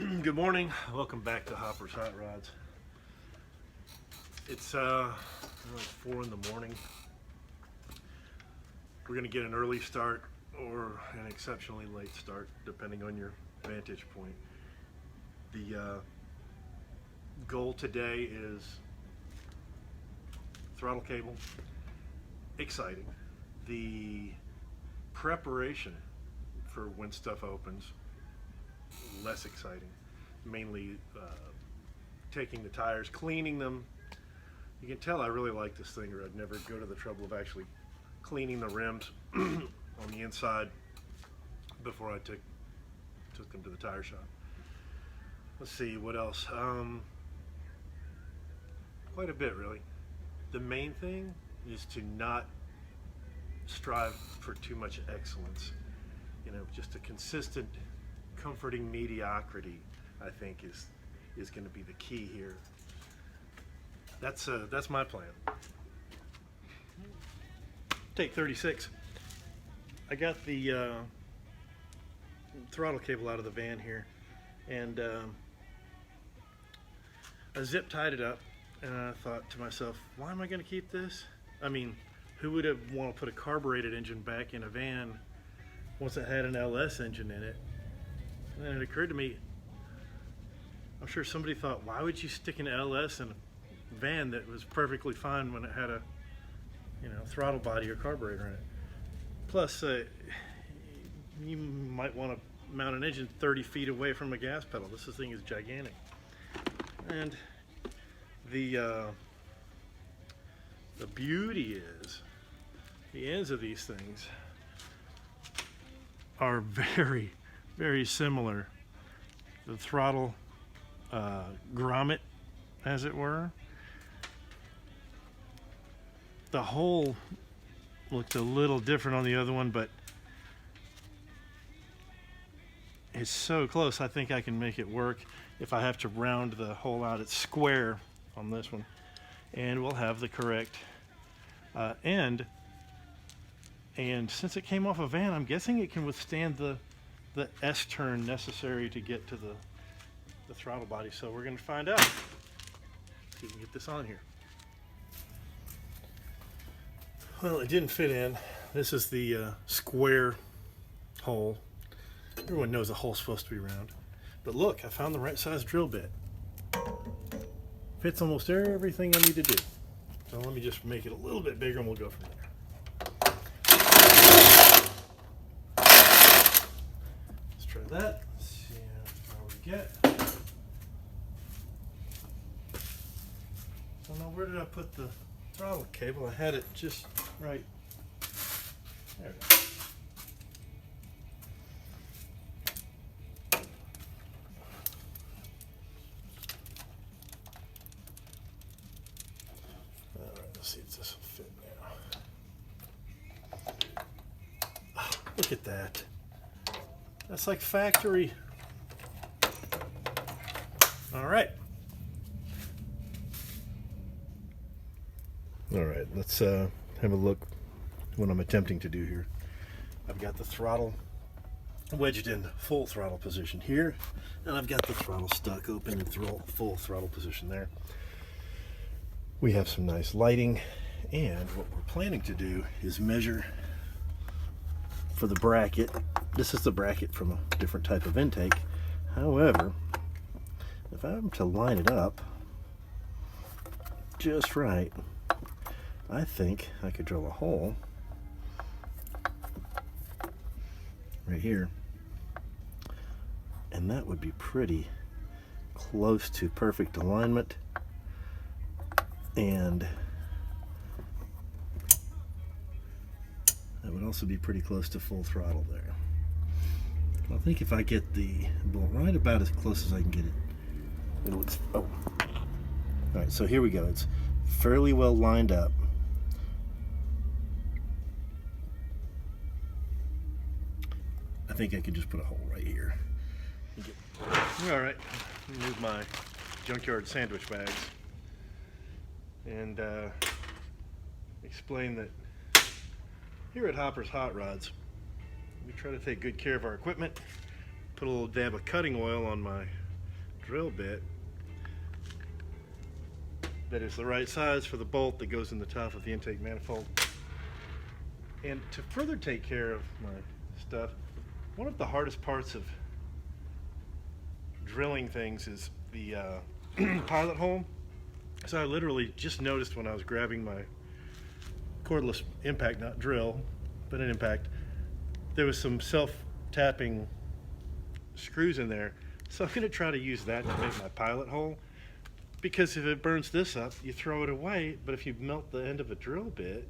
Good morning. Welcome back to Hopper's Hot Rods. It's 4 in the morning. We're going to get an early start or an exceptionally late start, depending on your vantage point. The goal today is throttle cable. Exciting. The preparation for when stuff opens, less exciting. Mainly taking the tires, cleaning them. You can tell I really like this thing, or I'd never go to the trouble of actually cleaning the rims on the inside before I took them to the tire shop. Let's see what else. Quite a bit, really. The main thing is to not strive for too much excellence. You know, just a consistent, comforting mediocrity, I think, is going to be the key here. That's my plan. Take 36. I got the throttle cable out of the van here, and I zip tied it up, and I thought to myself, why am I going to keep this? I mean, who would have want to put a carbureted engine back in a van once it had an LS engine in it? And then it occurred to me, I'm sure somebody thought, why would you stick an LS in a van that was perfectly fine when it had a, throttle body or carburetor in it? Plus, you might want to mount an engine 30 feet away from a gas pedal. This thing is gigantic. And the beauty is, the ends of these things are very, very similar. The throttle grommet, as it were. The hole looked a little different on the other one, but it's so close. I think I can make it work. If I have to round the hole out, it's square on this one, and we'll have the correct end. And since it came off a van, I'm guessing it can withstand the S-turn necessary to get to the throttle body. So we're going to find out. See if we can get this on here. Well, it didn't fit in. This is the square hole. Everyone knows a hole's supposed to be round. But look, I found the right size drill bit. Fits almost everything I need to do. So let me just make it a little bit bigger and we'll go from there. Let's try that. Let's see how far we get. I don't know, where did I put the throttle cable? I had it just right there. All right, let's see if this will fit now. Oh, look at that. That's like factory. All right. All right, let's have a look what I'm attempting to do here. I've got the throttle wedged in full throttle position here, and I've got the throttle stuck open in full throttle position there. We have some nice lighting, and what we're planning to do is measure for the bracket. This is the bracket from a different type of intake. However, if I'm to line it up just right, I think I could drill a hole right here, and that would be pretty close to perfect alignment, and that would also be pretty close to full throttle there. I think if I get the bolt right about as close as I can get it, oh. Alright, so here we go. It's fairly well lined up. I think I could just put a hole right here. Alright, move my junkyard sandwich bags and explain that here at Hopper's Hot Rods, we try to take good care of our equipment, put a little dab of cutting oil on my drill bit that is the right size for the bolt that goes in the top of the intake manifold. And to further take care of my stuff, one of the hardest parts of drilling things is the pilot hole. So I literally just noticed when I was grabbing my cordless impact, not drill, but an impact, there was some self-tapping screws in there. So I'm going to try to use that to make my pilot hole, because if it burns this up, you throw it away, but if you melt the end of a drill bit,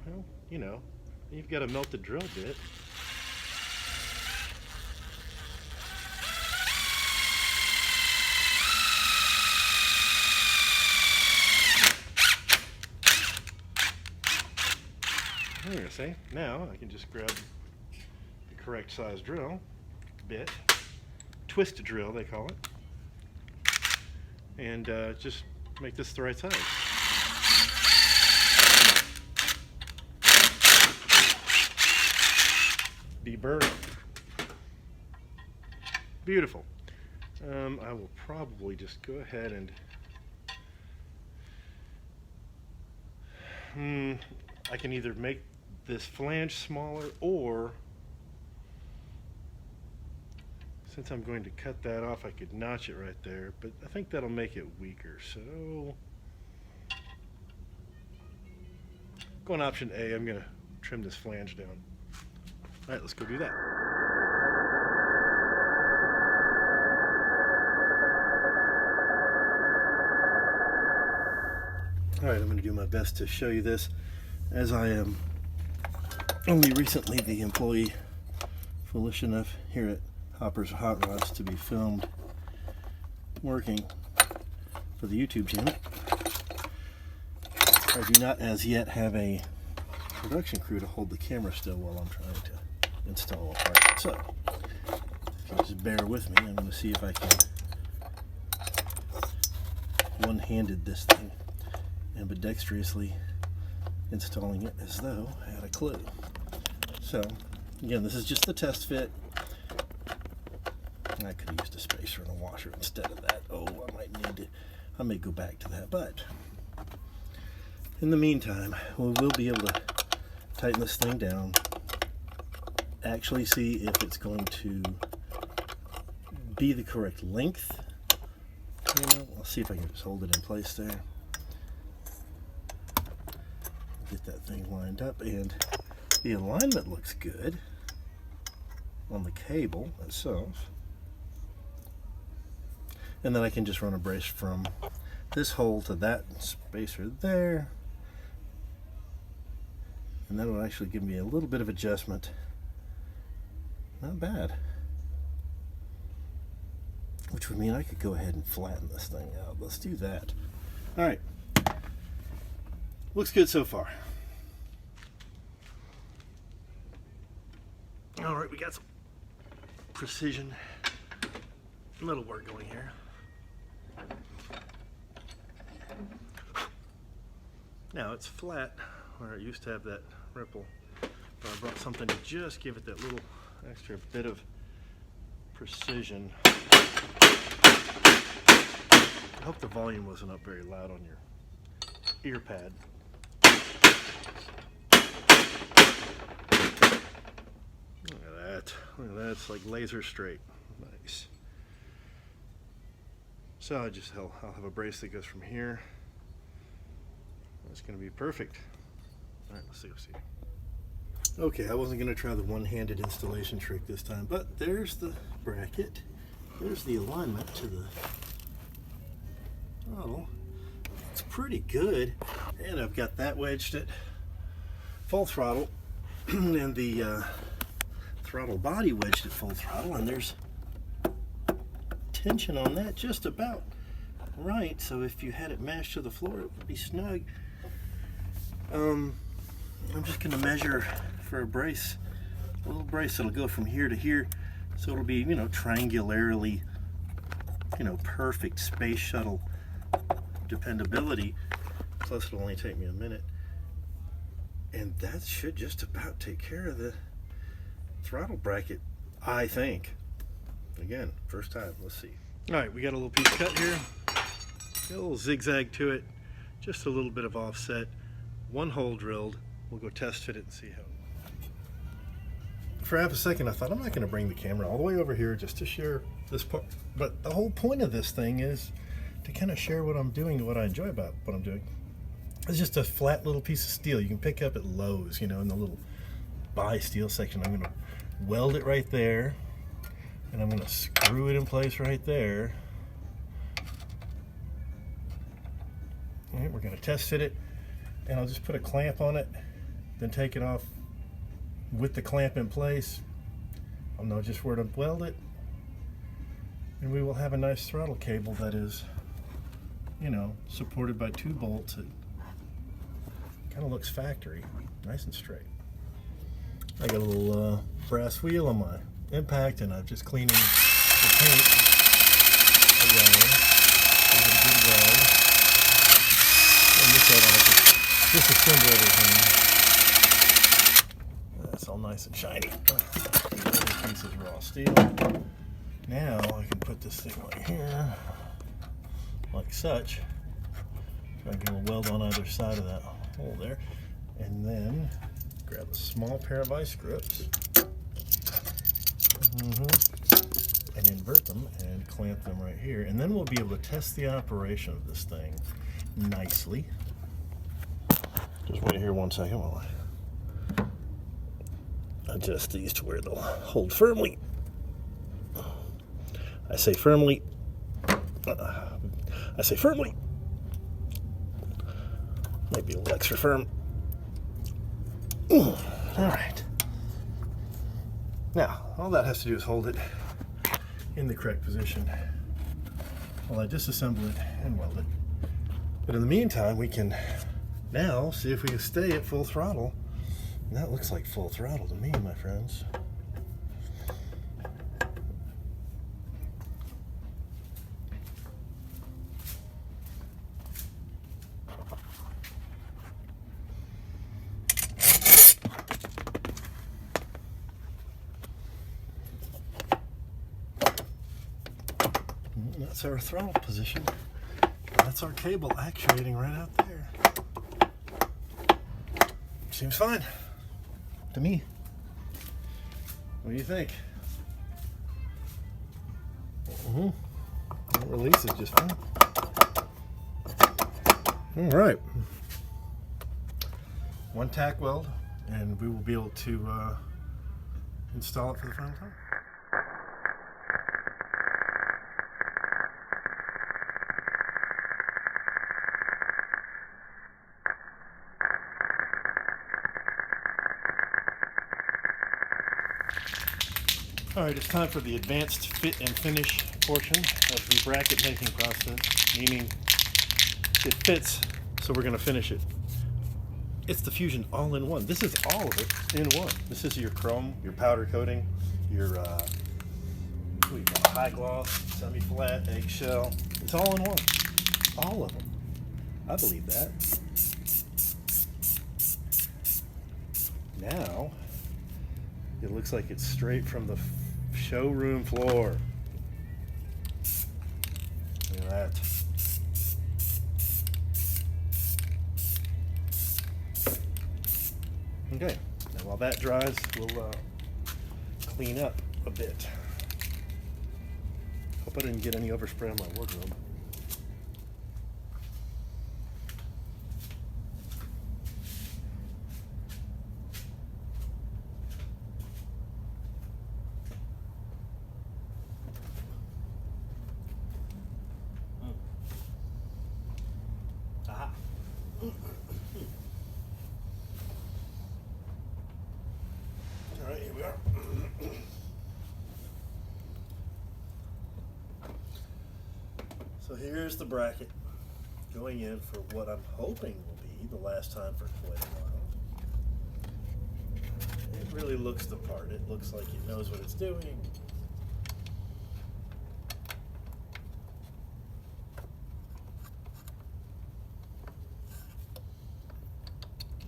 well, you know, you've got a melted drill bit. There, see? Now I can just grab the correct size drill bit, twist drill they call it, and just make this the right size. Deburr. Beautiful. I will probably just go ahead and I can either make this flange smaller, or since I'm going to cut that off, I could notch it right there, but I think that'll make it weaker. So going option A, I'm going to trim this flange down. All right, let's go do that. All right, I'm going to do my best to show you this, as I am only recently the employee foolish enough here at Hopper's Hot Rods to be filmed working for the YouTube channel. I do not as yet have a production crew to hold the camera still while I'm trying to install a part. So if you just bear with me, I'm going to see if I can one-handed this thing, ambidextrously installing it as though I had a clue. So again, this is just the test fit. I could have used a spacer and a washer instead of that. Oh, I may go back to that, but in the meantime, we will be able to tighten this thing down, actually see if it's going to be the correct length. You know, I'll see if I can just hold it in place there. Get that thing lined up, and the alignment looks good on the cable itself. And then I can just run a brace from this hole to that spacer there, and that will actually give me a little bit of adjustment. Not bad. Which would mean I could go ahead and flatten this thing out. Let's do that. All right. Looks good so far. All right, we got some precision metal work going here. Now it's flat where it used to have that ripple, but I brought something to just give it that little extra bit of precision. I hope the volume wasn't up very loud on your ear pad. Look at that. Look at that. It's like laser straight. Nice. So I'll have a brace that goes from here. That's going to be perfect. All right, let's see. Okay, I wasn't going to try the one-handed installation trick this time, but there's the bracket. There's the alignment to the throttle. It's pretty good. And I've got that wedged at full throttle and the throttle body wedged at full throttle, and there's tension on that just about right, so if you had it mashed to the floor it would be snug. I'm just going to measure for a brace, a little brace that'll go from here to here, so it'll be, you know, triangularly, you know, perfect space shuttle dependability, plus it'll only take me a minute, and that should just about take care of the throttle bracket, I think. Again, first time. Let's see. All right, we got a little piece cut here. Got a little zigzag to it, just a little bit of offset. One hole drilled. We'll go test fit it and see how. For half a second, I thought I'm not going to bring the camera all the way over here just to share this part. But the whole point of this thing is to kind of share what I'm doing and what I enjoy about what I'm doing. It's just a flat little piece of steel you can pick up at Lowe's, you know, in the little buy steel section. I'm going to weld it right there, and I'm going to screw it in place right there. All right, we're going to test fit it, and I'll just put a clamp on it, then take it off with the clamp in place. I'll know just where to weld it, and we will have a nice throttle cable that is, you know, supported by 2 bolts. It kind of looks factory, nice and straight. I got a little brass wheel on my impact, and I'm just cleaning the paint away. Give it a good rub. And this side I'll disassemble everything. That's all nice and shiny. This piece is raw steel. Now I can put this thing right here, like such. Try and get a weld on either side of that hole there, and then grab a small pair of vice grips and invert them and clamp them right here, and then we'll be able to test the operation of this thing nicely. Just wait here one second while I adjust these to where they'll hold firmly. I say firmly. Maybe a little extra firm. All right. Now, all that has to do is hold it in the correct position while I disassemble it and weld it. But in the meantime, we can now see if we can stay at full throttle. And that looks like full throttle to me, my friends. That's our throttle position. That's our cable actuating right out there. Seems fine to me. What do you think? It releases just fine. All right. One tack weld, and we will be able to install it for the final time. All right, it's time for the advanced fit and finish portion of the bracket making process, meaning it fits, so we're going to finish it. It's the Fusion all-in-one. This is all of it in one. This is your chrome, your powder coating, your what do you call it? High gloss, semi-flat, eggshell. It's all in one. All of them. I believe that. Now, it looks like it's straight from the showroom floor. Look at that. Okay, now while that dries, we'll clean up a bit. Hope I didn't get any overspray on my wardrobe. Alright, here we are. So here's the bracket going in for what I'm hoping will be the last time for quite a while. It really looks the part. It looks like it knows what it's doing.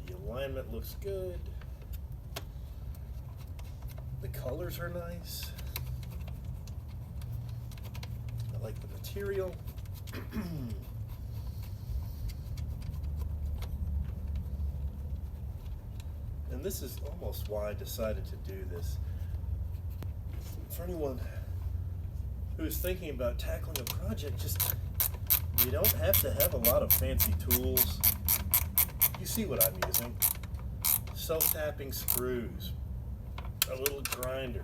The alignment looks good. The colors are nice. I like material. And this is almost why I decided to do this. For anyone who's thinking about tackling a project, just, you don't have to have a lot of fancy tools. You see what I'm using. Self-tapping screws, a little grinder.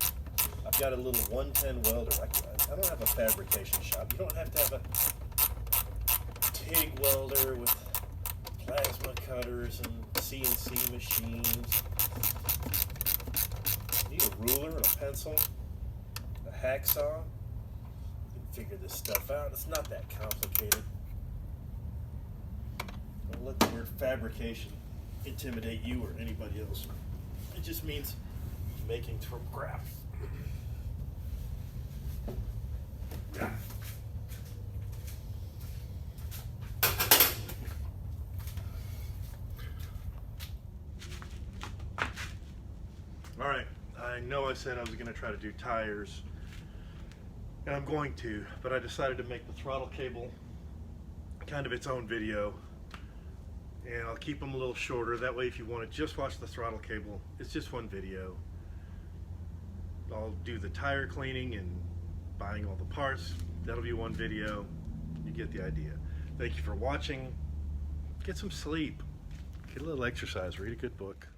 I've got a little 110 welder. I don't have a fabrication shop. You don't have to have a TIG welder with plasma cutters and CNC machines. You need a ruler and a pencil, a hacksaw. You can figure this stuff out. It's not that complicated. Don't let the word fabrication intimidate you or anybody else. It just means making from scrap. All right, I know I said I was going to try to do tires, and I'm going to, but I decided to make the throttle cable kind of its own video, and I'll keep them a little shorter. That way, if you want to just watch the throttle cable, it's just one video. I'll do the tire cleaning and buying all the parts. That'll be one video. You get the idea. Thank you for watching. Get some sleep. Get a little exercise. Read a good book.